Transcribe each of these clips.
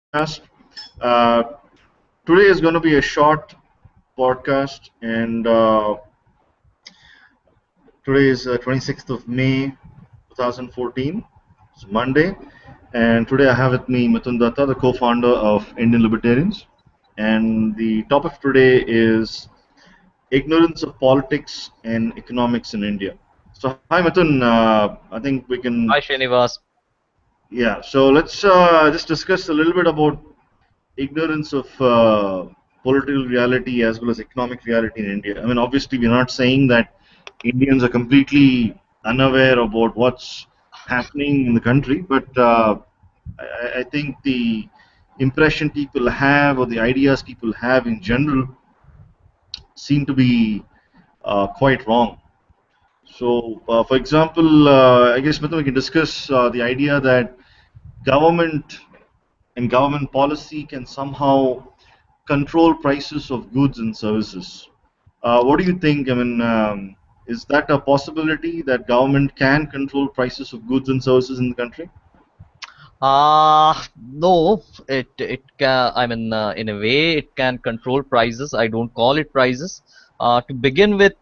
podcast. Uh, Today is going to be a short podcast, and today is 26th of May 2014. It's Monday, and today I have with me Mithun Datta, the co-founder of Indian Libertarians, and the topic today is ignorance of politics and economics in India. So, hi Mithun, I think we can, Hi, Srinivas. yeah. So let's just discuss a little bit about ignorance of political reality as well as economic reality in India. I mean, obviously, we're not saying that Indians are completely unaware about what's happening in the country, but I think the impression people have or the ideas people have in general seem to be quite wrong. So, for example, I guess Mithun, we can discuss the idea that government and government policy can somehow control prices of goods and services. What do you think? I mean, is that a possibility that government can control prices of goods and services in the country? No, it can. I mean, in a way, it can control prices. I don't call it prices. To begin with,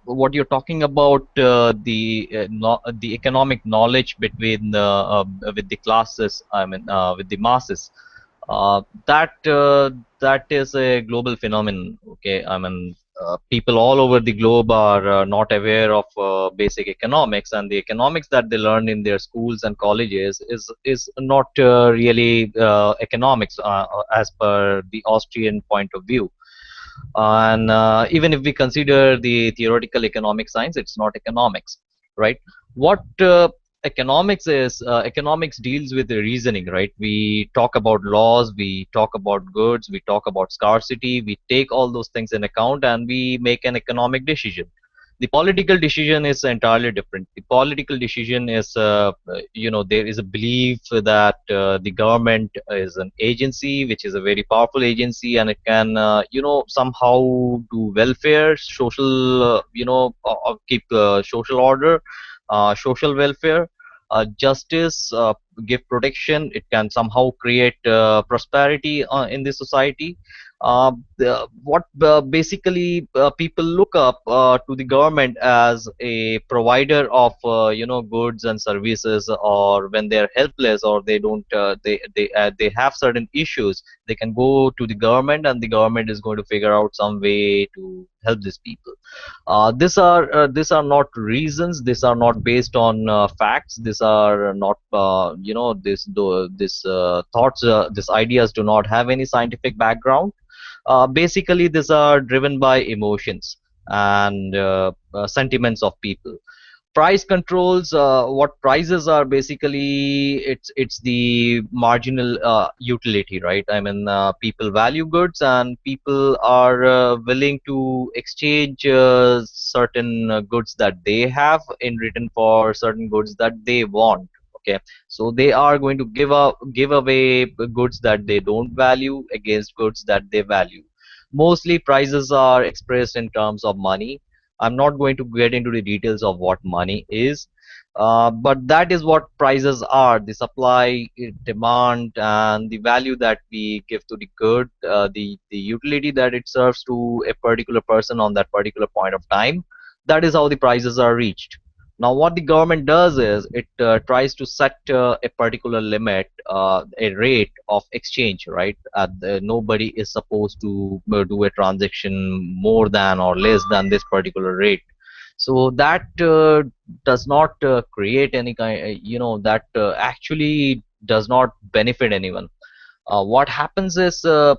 what you're talking about, the economic knowledge between with the classes. I mean, with the masses. That is a global phenomenon. Okay, I mean, people all over the globe are not aware of basic economics, and the economics that they learn in their schools and colleges is not really economics as per the Austrian point of view. And even if we consider the theoretical economic science, it's not economics, right? What economics is, economics deals with the reasoning, right? We talk about laws, we talk about goods, we talk about scarcity, we take all those things in account and we make an economic decision. The political decision is entirely different. The political decision is, there is a belief that the government is an agency, which is a very powerful agency, and it can, somehow do welfare, social, keep social order, social welfare, justice, give protection. It can somehow create prosperity in the society. What basically people look up to the government as a provider of goods and services, or when they're helpless or they don't they have certain issues, they can go to the government and the government is going to figure out some way to help these people. These are not reasons. These are not based on facts. These are not thoughts. These ideas do not have any scientific background. Basically, these are driven by emotions and sentiments of people. Price controls, what prices are basically, it's the marginal utility, right? I mean, people value goods and people are willing to exchange certain goods that they have in return for certain goods that they want. Okay, so they are going to give away goods that they don't value against goods that they value. Mostly prices are expressed in terms of money. I'm not going to get into the details of what money is, but that is what prices are: the supply, demand, and the value that we give to the good, the utility that it serves to a particular person on that particular point of time. That is how the prices are reached. Now, what the government does is it tries to set a particular limit, a rate of exchange, right? Nobody is supposed to do a transaction more than or less than this particular rate. So that does not create any kind, that actually does not benefit anyone. What happens is the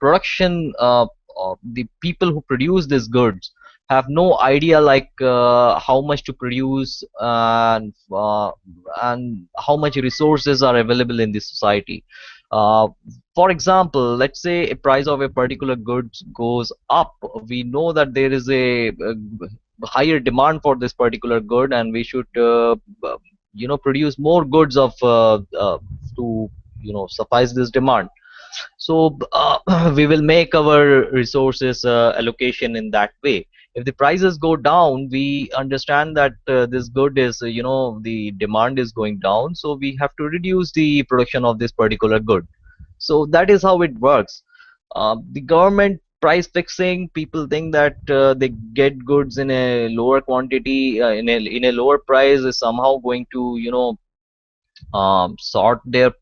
production, the people who produce these goods have no idea like how much to produce, and how much resources are available in this society. uh, for example, let's say a price of a particular goods goes up. We know that there is a higher demand for this particular good, and we should produce more goods of to suffice this demand. So we will make our resources allocation in that way. If the prices go down, we understand that this good is, the demand is going down, so we have to reduce the production of this particular good. So that is how it works. The government price fixing, people think that they get goods in a lower quantity, in a lower price, is somehow going to, sort their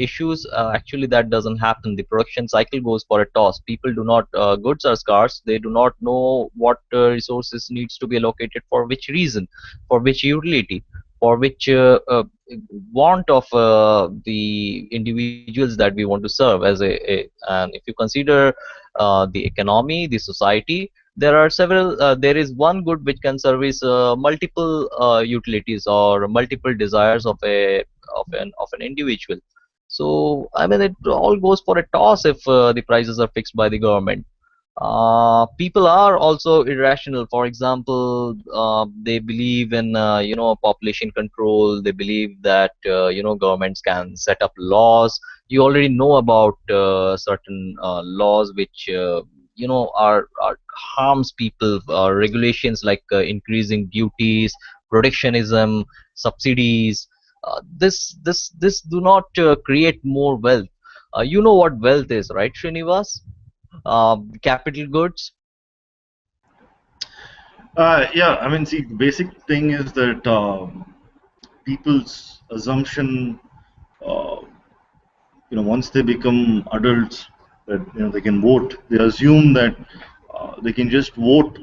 issues. Actually, that doesn't happen. The production cycle goes for a toss. People do not, goods are scarce. They do not know what resources needs to be allocated for which reason, for which utility, for which want of the individuals that we want to serve as and if you consider the economy, the society, there is one good which can service multiple utilities or multiple desires of an individual. So I mean, it all goes for a toss if the prices are fixed by the government. People are also irrational. For example, they believe in, population control. They believe that, governments can set up laws. You already know about certain laws which, are harms people. Regulations like increasing duties, protectionism, subsidies. This do not create more wealth. You know what wealth is, right, Srinivas? Capital goods. Yeah, I mean, see, the basic thing is that people's assumption, uh, once they become adults, that they can vote. They assume that they can just vote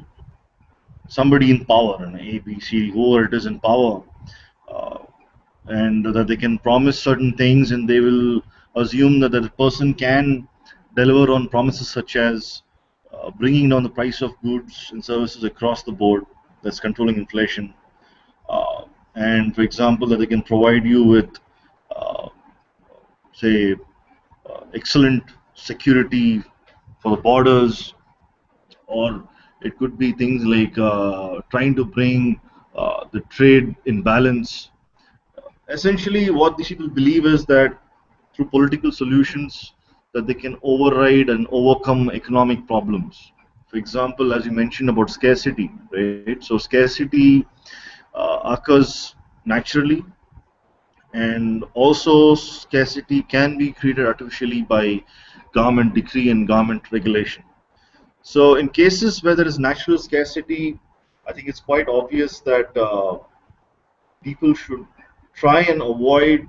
somebody in power, and A, B, C, whoever it is in power, uh, and that they can promise certain things, and they will assume that the person can deliver on promises such as bringing down the price of goods and services across the board. That's controlling inflation. Uh, and for example, that they can provide you with, uh, say, excellent security for the borders, or it could be things like trying to bring the trade in balance. Essentially, what these people believe is that through political solutions, that they can override and overcome economic problems. For example, as you mentioned about scarcity, right? So scarcity occurs naturally, and also scarcity can be created artificially by government decree and government regulation. So, in cases where there is natural scarcity, I think it's quite obvious that people should try and avoid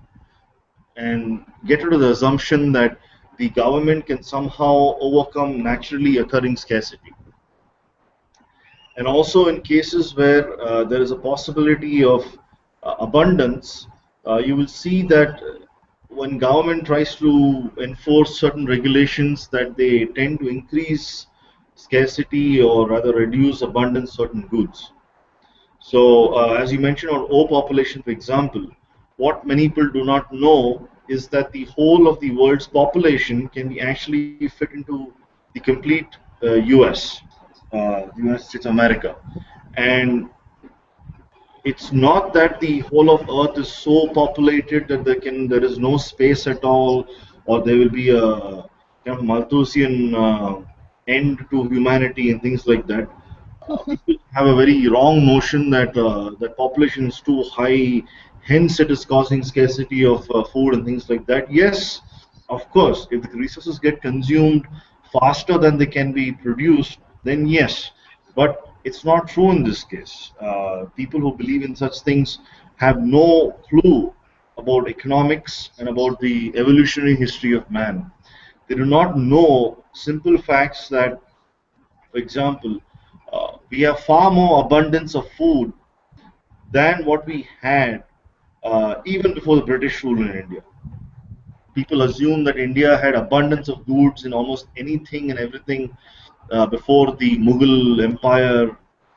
and get rid of the assumption that the government can somehow overcome naturally occurring scarcity. And also, in cases where there is a possibility of abundance, you will see that when government tries to enforce certain regulations, that they tend to increase scarcity or rather reduce abundance certain goods. So, as you mentioned on overpopulation, for example, what many people do not know is that the whole of the world's population can be actually fit into the complete US, the United States of America. And it's not that the whole of Earth is so populated that there is no space at all, or there will be a kind of Malthusian end to humanity and things like that. People have a very wrong notion that that population is too high, hence it is causing scarcity of food and things like that. Yes, of course, if the resources get consumed faster than they can be produced, then yes, but it's not true in this case. People who believe in such things have no clue about economics and about the evolutionary history of man. They do not know simple facts that, for example, we have far more abundance of food than what we had even before the British rule in India. People assume that India had abundance of goods in almost anything and everything before the Mughal Empire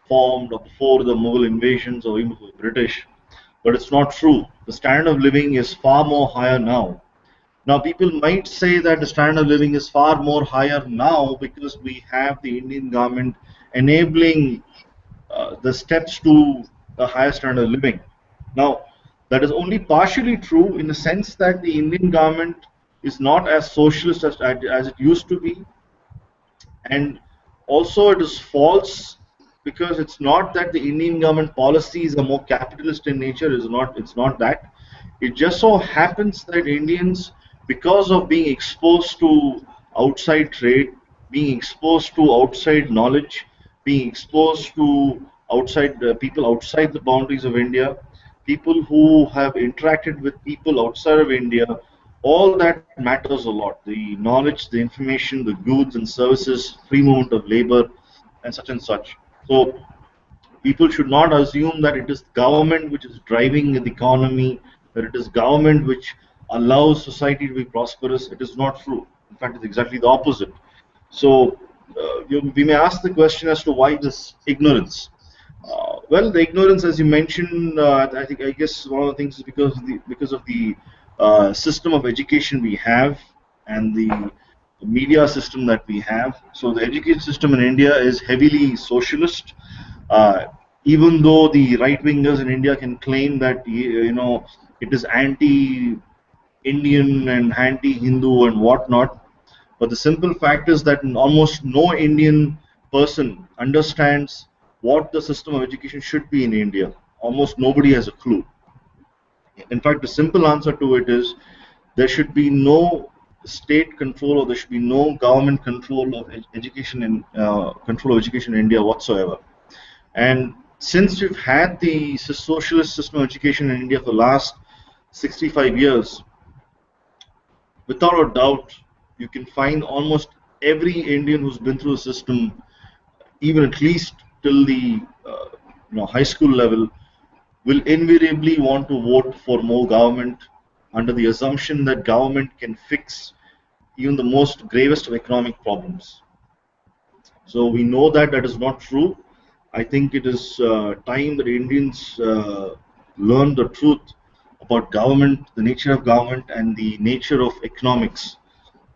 formed, or before the Mughal invasions, or even before the British. But it's not true. The standard of living is far more higher now. Now, people might say that the standard of living is far more higher now because we have the Indian government enabling the steps to a higher standard of living. Now, that is only partially true in the sense that the Indian government is not as socialist as it used to be, and Also, it is false because it's not that the Indian government policies are more capitalist in nature. Is not. It's not that. It just so happens that Indians, because of being exposed to outside trade, being exposed to outside knowledge, being exposed to outside people outside the boundaries of India, people who have interacted with people outside of India, all that matters a lot. The knowledge, the information, the goods and services, free movement of labor, and such. So people should not assume that it is government which is driving the economy, that it is government which allows society to be prosperous. It is not true. In fact, it's exactly the opposite. So we may ask the question as to why this ignorance. Well, the ignorance, as you mentioned, I guess one of the things is because of the system of education we have and the media system that we have. So the education system in India is heavily socialist. Uh, Even though the right wingers in India can claim that it is anti-Indian and anti-Hindu and whatnot, but the simple fact is that almost no Indian person understands what the system of education should be in India. Almost nobody has a clue. In fact, the simple answer to it is there should be no state control or there should be no government control of education in control of education in India whatsoever. And since we've had the socialist system of education in India for the last 65 years, without a doubt, you can find almost every Indian who's been through the system, even at least till the high school level, will invariably want to vote for more government under the assumption that government can fix even the most gravest of economic problems. So we know that that is not true. I think it is time that Indians learn the truth about government, the nature of government, and the nature of economics.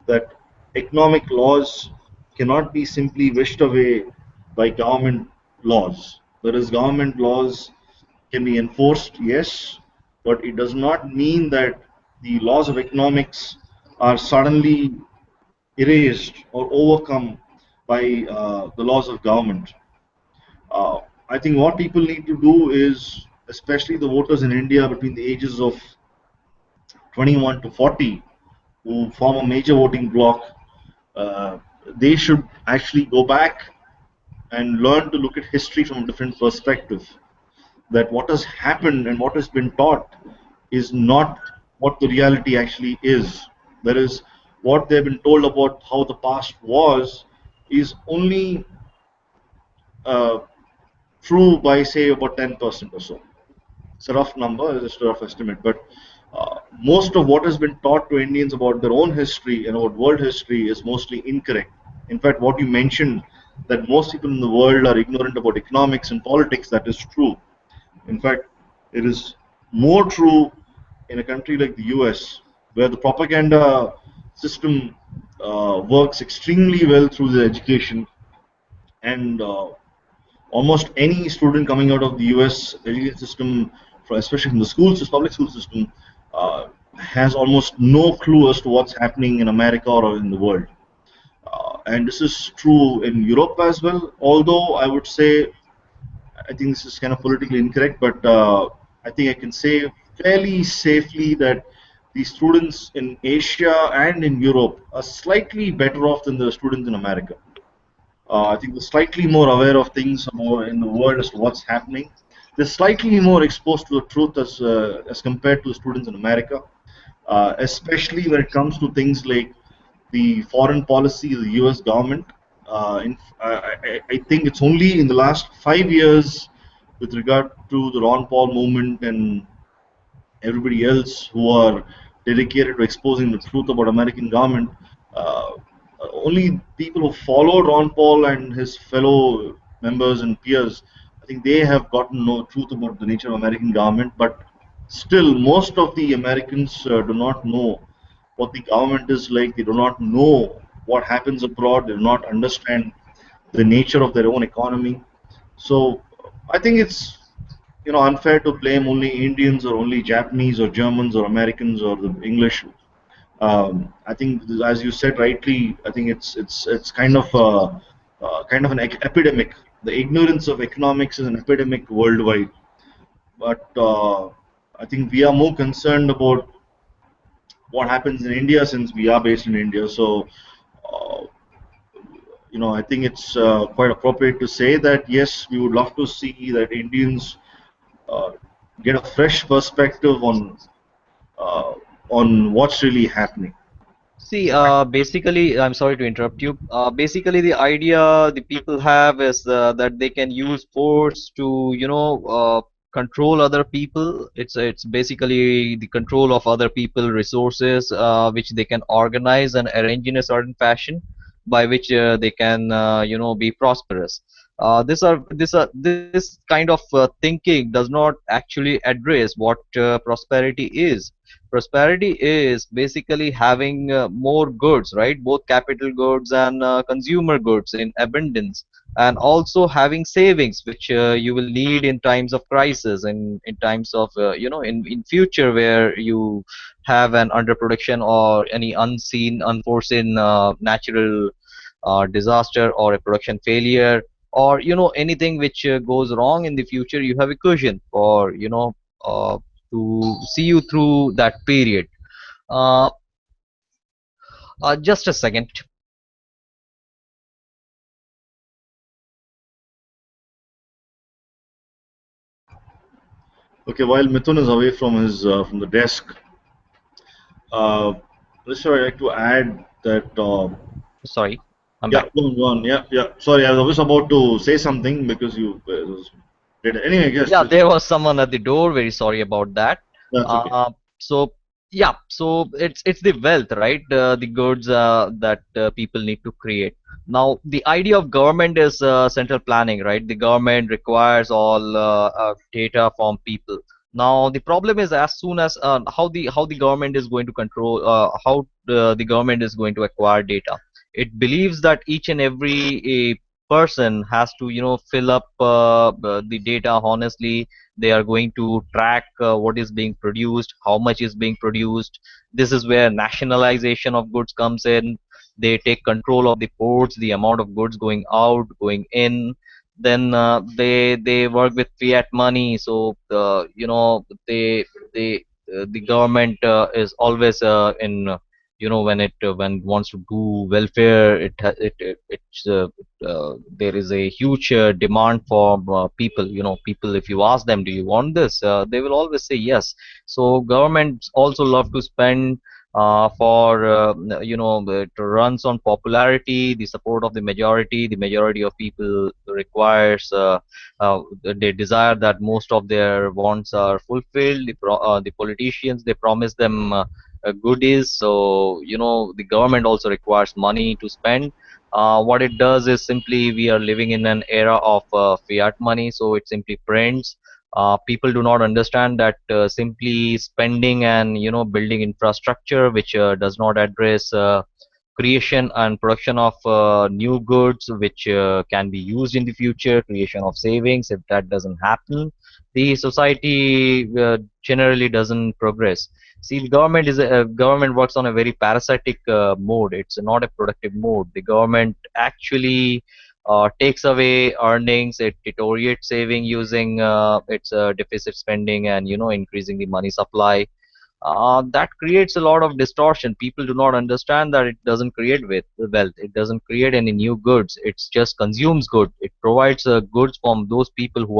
That economic laws cannot be simply wished away by government laws. Whereas government laws can be enforced, yes, but it does not mean that the laws of economics are suddenly erased or overcome by the laws of government. I think what people need to do is, especially the voters in India between the ages of 21 to 40, who form a major voting bloc, uh, they should actually go back and learn to look at history from a different perspective. That what has happened and what has been taught is not what the reality actually is. That is, what they've been told about how the past was is only uh, true by, say, about 10% or so. It's a rough number, it's just a rough estimate, but most of what has been taught to Indians about their own history and about world history is mostly incorrect. In fact, what you mentioned, that most people in the world are ignorant about economics and politics, that is true. In fact, it is more true in a country like the US, where the propaganda system works extremely well through the education, and almost any student coming out of the US education system, especially from the schools, public school system, has almost no clue as to what's happening in America or in the world. And this is true in Europe as well, although I would say I think this is kind of politically incorrect, but I think I can say fairly safely that the students in Asia and in Europe are slightly better off than the students in America. I think they're slightly more aware of things more in the world as to what's happening. They're slightly more exposed to the truth as compared to the students in America, especially when it comes to things like the foreign policy of the U.S. government. I think it's only in the last 5 years, with regard to the Ron Paul movement and everybody else who are dedicated to exposing the truth about American government. Only people who followed Ron Paul and his fellow members and peers, I think they have gotten no truth about the nature of American government. But still, most of the Americans do not know what the government is like. They do not know what happens abroad. They do not understand the nature of their own economy. So I think it's unfair to blame only Indians or only Japanese or Germans or Americans or the English. I think, as you said rightly, I think it's kind of kind of an epidemic. The ignorance of economics is an epidemic worldwide. But I think we are more concerned about what happens in India since we are based in India. So, uh, I think it's quite appropriate to say that yes, we would love to see that Indians uh, get a fresh perspective uh, on what's really happening. See, basically, I'm sorry to interrupt you. Basically, the idea the people have is that they can use force to, control other people. It's basically the control of other people resources, which they can organize and arrange in a certain fashion, by which they can, be prosperous. This kind of thinking does not actually address what prosperity is. Prosperity is basically having more goods, right? Both capital goods and consumer goods in abundance, and also having savings, which you will need in times of crisis, in times of, in future where you have an underproduction or any unseen, unforeseen natural disaster or a production failure, or anything which goes wrong in the future. You have a cushion for to see you through that period. uh, just a second. Okay, while Mithun is away from the desk, uh, let's I'd like to add that. Sorry, I'm Yeah, back. go on, go on. Yeah, yeah. Sorry, I was about to say something because you did. Anyway, yes, Yeah, there was someone at the door. Very sorry about that. that's okay. So yeah, so it's the wealth, right? The goods that people need to create. Now, the idea of government is central planning, right? The government requires all data from people. Now, the problem is, as soon as how the government is going to control, how the government is going to acquire data. It believes that each and every person has to fill up the data honestly. They are going to track what is being produced, how much is being produced. This is where nationalization of goods comes in. They take control of the ports, the amount of goods going out, going in. Then they work with fiat money. So the government is always in when it wants to do welfare. There is a huge demand for people. People, if you ask them, do you want this, they will always say yes. So governments also love to spend for it runs on popularity, the support of the majority. The majority of people requires they desire that most of their wants are fulfilled. The politicians, they promise them goodies. So the government also requires money to spend. What it does is, simply, we are living in an era of fiat money, so it simply prints. People do not understand that simply spending and building infrastructure which does not address creation and production of new goods which can be used in the future, creation of savings. If that doesn't happen, the society generally doesn't progress. See, the government works on a very parasitic mode. It's not a productive mode. The government actually takes away earnings. It deteriorates saving using its deficit spending and increasing the money supply. That creates a lot of distortion. People do not understand that it doesn't create wealth. It doesn't create any new goods. It just consumes good. It provides goods from those people who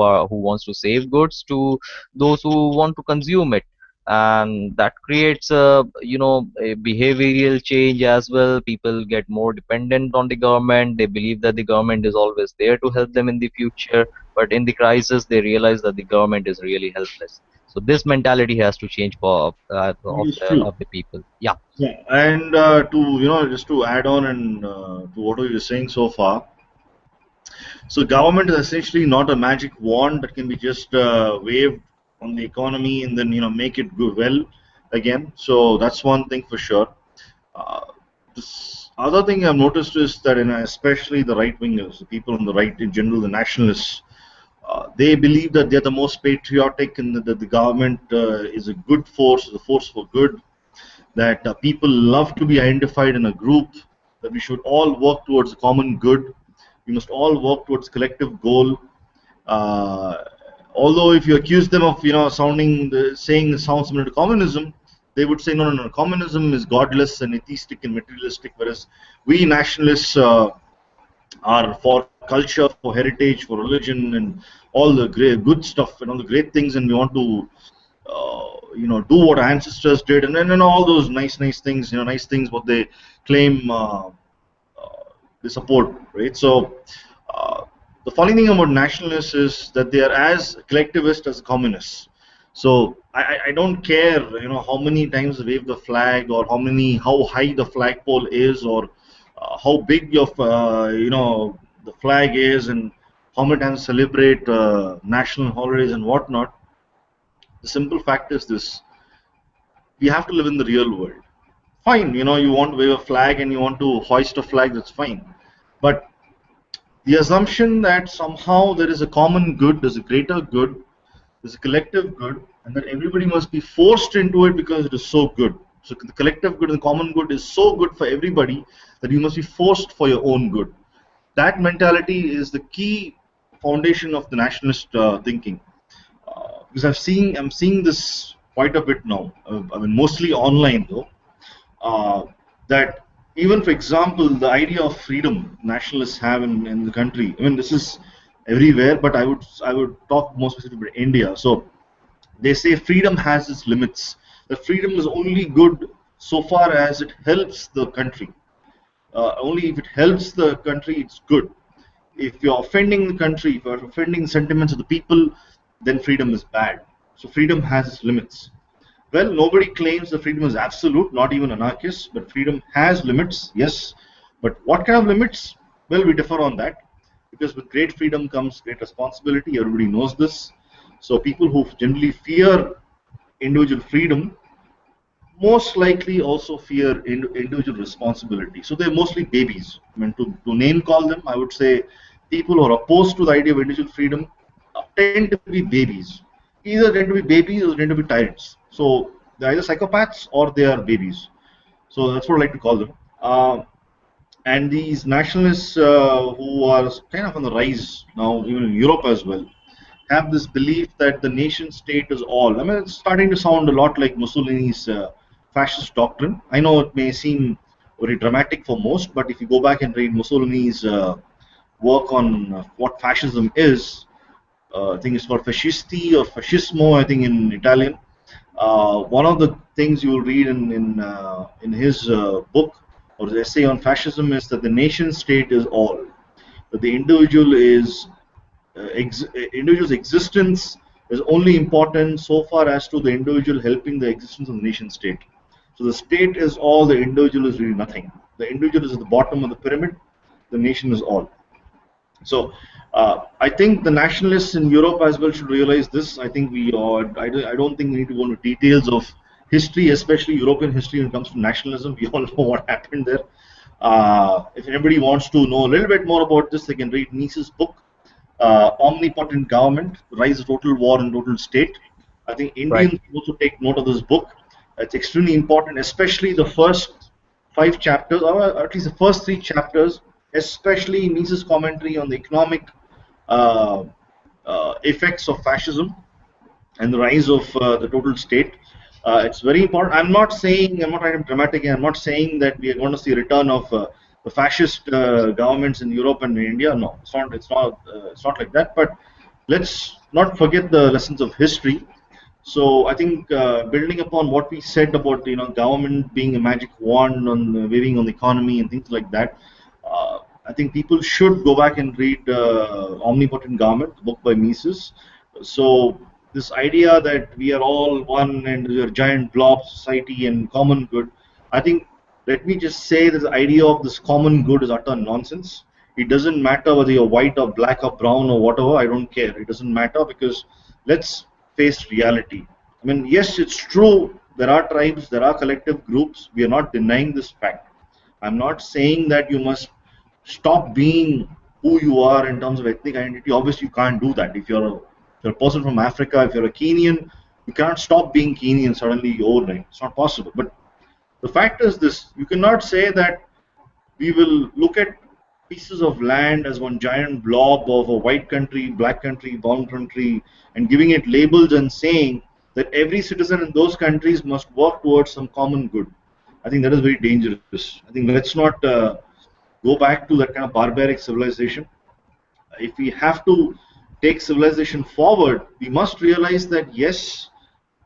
wants to save goods to those who want to consume it, and that creates a behavioral change as well. People get more dependent on the government. They believe that the government is always there to help them in the future, but in the crisis they realize that the government is really helpless. So this mentality has to change for It is true. of the people. Yeah. Yeah, and to just to add on and to what you were saying so far. So government is essentially not a magic wand that can be just waved on the economy and then make it go well again. So that's one thing for sure. Uh, this other thing I've noticed is that especially the right wingers, the people on the right in general, the nationalists, they believe that they're the most patriotic and that the government is a good force, is a force for good, that people love to be identified in a group, that we should all work towards a common good. We must all work towards collective goal. Uh, Although if you accuse them of saying sounds similar to communism, they would say no, no, no. Communism is godless and atheistic and materialistic, whereas we nationalists are for culture, for heritage, for religion, and all the great good stuff and all the great things, and we want to do what our ancestors did, and all those nice things, nice things what they claim they support, right? So uh, the funny thing about nationalists is that they are as collectivist as communists. So I don't care, how many times they wave the flag, or how high the flagpole is, or how big of the flag is, and how many times celebrate national holidays and whatnot. The simple fact is this: we have to live in the real world. Fine, you want to wave a flag and you want to hoist a flag, that's fine. But the assumption that somehow there is a common good, there's a greater good, there's a collective good, and that everybody must be forced into it because it is so good. So the collective good and the common good is so good for everybody that you must be forced for your own good. That mentality is the key foundation of the nationalist thinking. Because I'm seeing this quite a bit now. I mean, mostly online though. Uh, that even, for example, the idea of freedom nationalists have in the country. I mean, this is everywhere, but I would talk more specifically about India. So they say freedom has its limits. That freedom is only good so far as it helps the country. Only if it helps the country, it's good. If you're offending the country, if you're offending the sentiments of the people, then freedom is bad. So freedom has its limits. Well, nobody claims that freedom is absolute, not even anarchists, but freedom has limits, yes. But what kind of limits? Well, we differ on that, because with great freedom comes great responsibility. Everybody knows this. So people who generally fear individual freedom most likely also fear individual responsibility. So they're mostly babies. I mean, to name call them, I would say people who are opposed to the idea of individual freedom tend to be babies. Either tend to be babies or tend to be tyrants. So they're either psychopaths or they are babies. So that's what I like to call them. And these nationalists who are kind of on the rise now, even in Europe as well, have this belief that the nation state is all. I mean, it's starting to sound a lot like Mussolini's fascist doctrine. I know it may seem very dramatic for most, but if you go back and read Mussolini's work on what fascism is, I think it's called fascisti or fascismo, I think in Italian. One of the things you will read in his book or his essay on fascism is that the nation state is all. That the individual's existence is only important so far as to the individual helping the existence of the nation state. So the state is all, the individual is really nothing. The individual is at the bottom of the pyramid, the nation is all. So I think the nationalists in Europe as well should realize this. I think I don't think we need to go into details of history, especially European history when it comes to nationalism. We all know what happened there. If anybody wants to know a little bit more about this, they can read Mises' book, Omnipotent Government, Rise of Total War and Total State. I think Right. Indians also take note of this book. It's extremely important, especially the first 5 chapters, or at least the first 3 chapters, especially Mises' commentary on the economic uh, effects of fascism and the rise of the total state. It's very important. I'm not trying to be dramatic. I'm not saying that we are going to see a return of the fascist governments in Europe and in India. No, it's not. It's not like that. But let's not forget the lessons of history. So I think building upon what we said about government being a magic wand on waving on the economy and things like that, I think people should go back and read Omnipotent Government, the book by Mises. So this idea that we are all one and we are a giant blob society and common good, I think let me just say that the idea of this common good is utter nonsense. It doesn't matter whether you're white or black or brown or whatever. I don't care. It doesn't matter because let's face reality. I mean, yes, it's true. There are tribes, there are collective groups. We are not denying this fact. I'm not saying that you must stop being who you are in terms of ethnic identity. Obviously, you can't do that. If you're a person from Africa, if you're a Kenyan, you cannot stop being Kenyan suddenly overnight. It's not possible. But the fact is this: you cannot say that we will look at pieces of land as one giant blob of a white country, black country, brown country, and giving it labels and saying that every citizen in those countries must work towards some common good. I think that is very dangerous. I think let's not go back to that kind of barbaric civilization. If we have to take civilization forward, we must realize that yes,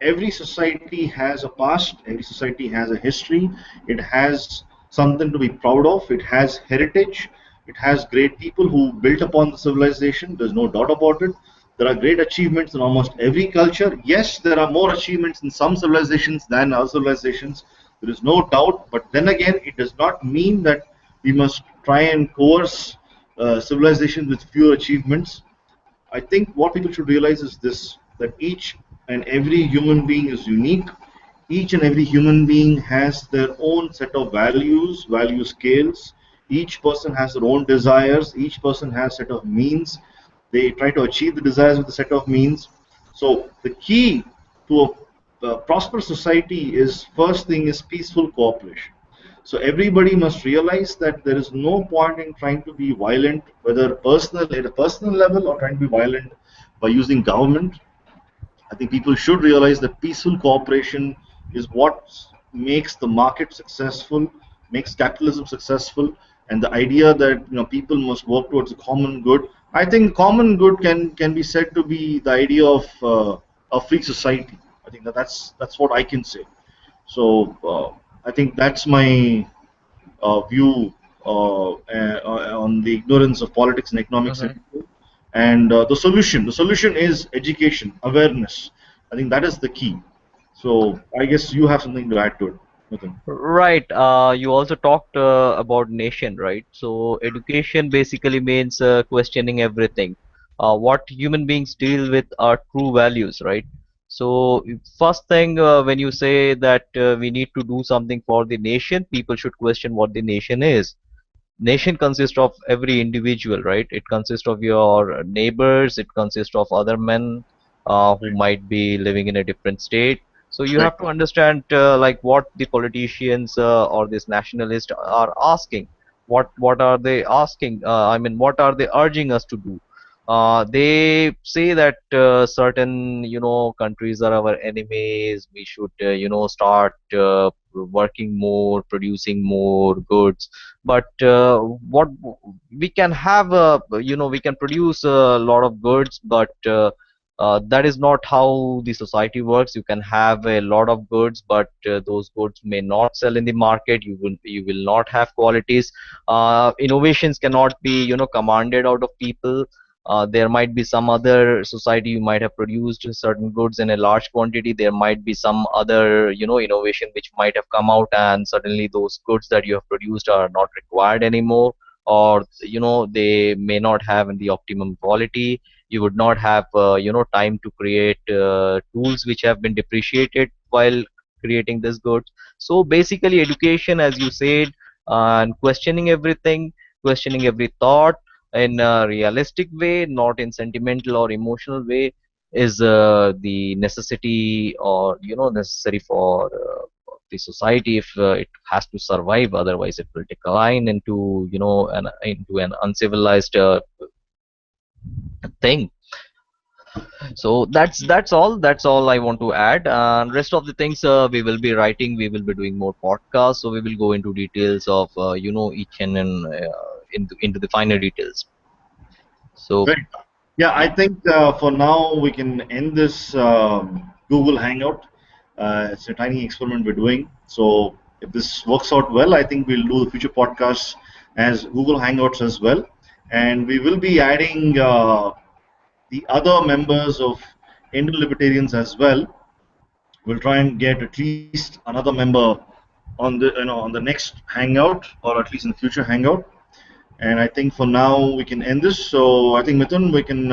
every society has a past, every society has a history, it has something to be proud of, it has heritage, it has great people who built upon the civilization, there's no doubt about it. There are great achievements in almost every culture. Yes, there are more achievements in some civilizations than other civilizations. There is no doubt. But then again, it does not mean that we must try and coerce civilizations with fewer achievements. I think what people should realize is this, that each and every human being is unique. Each and every human being has their own set of values, value scales. Each person has their own desires. Each person has a set of means. They try to achieve the desires with a set of means. So the key to a prosperous society is, first thing is peaceful cooperation. So everybody must realize that there is no point in trying to be violent, whether personal at a personal level or trying to be violent by using government. I think people should realize that peaceful cooperation is what makes the market successful, makes capitalism successful, and the idea that people must work towards a common good. I think common good can be said to be the idea of a free society. I think that's what I can say. So I think that's my view on the ignorance of politics and economics in Mhm. India. And the solution is education, awareness. I think that is the key. So I guess you have something to add to it, Nathan. Right. You also talked about nation, right? So education basically means questioning everything. What human beings deal with are true values, right? So first thing, when you say that we need to do something for the nation, people should question what the nation is. Nation consists of every individual, right? It consists of your neighbors, it consists of other men who Right. might be living in a different state. So you Right. have to understand like what the politicians or this nationalists are asking. What are they asking? I mean, what are they urging us to do? They say that certain, countries are our enemies. We should, start working more, producing more goods. But what we can have, we can produce a lot of goods, but that is not how the society works. You can have a lot of goods, but those goods may not sell in the market. You will not have qualities. Innovations cannot be, commanded out of people. There might be some other society, you might have produced certain goods in a large quantity. There might be some other, innovation which might have come out, and suddenly those goods that you have produced are not required anymore, or they may not have the optimum quality. You would not have, time to create tools which have been depreciated while creating this goods. So basically, education, as you said, and questioning everything, questioning every thought in a realistic way, not in sentimental or emotional way, is the necessity, or necessary for the society if it has to survive. Otherwise, it will decline into an uncivilized thing. So that's all I want to add, and rest of the things we will be writing, we will be doing more podcasts, so we will go into details of each and into the finer details. So Right. Yeah, I think for now we can end this Google Hangout. It's a tiny experiment we're doing. So if this works out well, I think we'll do the future podcasts as Google Hangouts as well. And we will be adding the other members of Indian Libertarians as well. We'll try and get at least another member on the next Hangout, or at least in the future Hangout. And I think for now we can end this. So I think Mithun, we can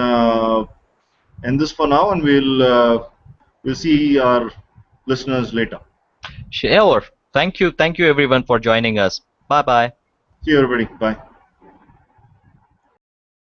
end this for now, and we'll see our listeners later. sure, thank you everyone for joining us. Bye bye. See you, everybody. Bye.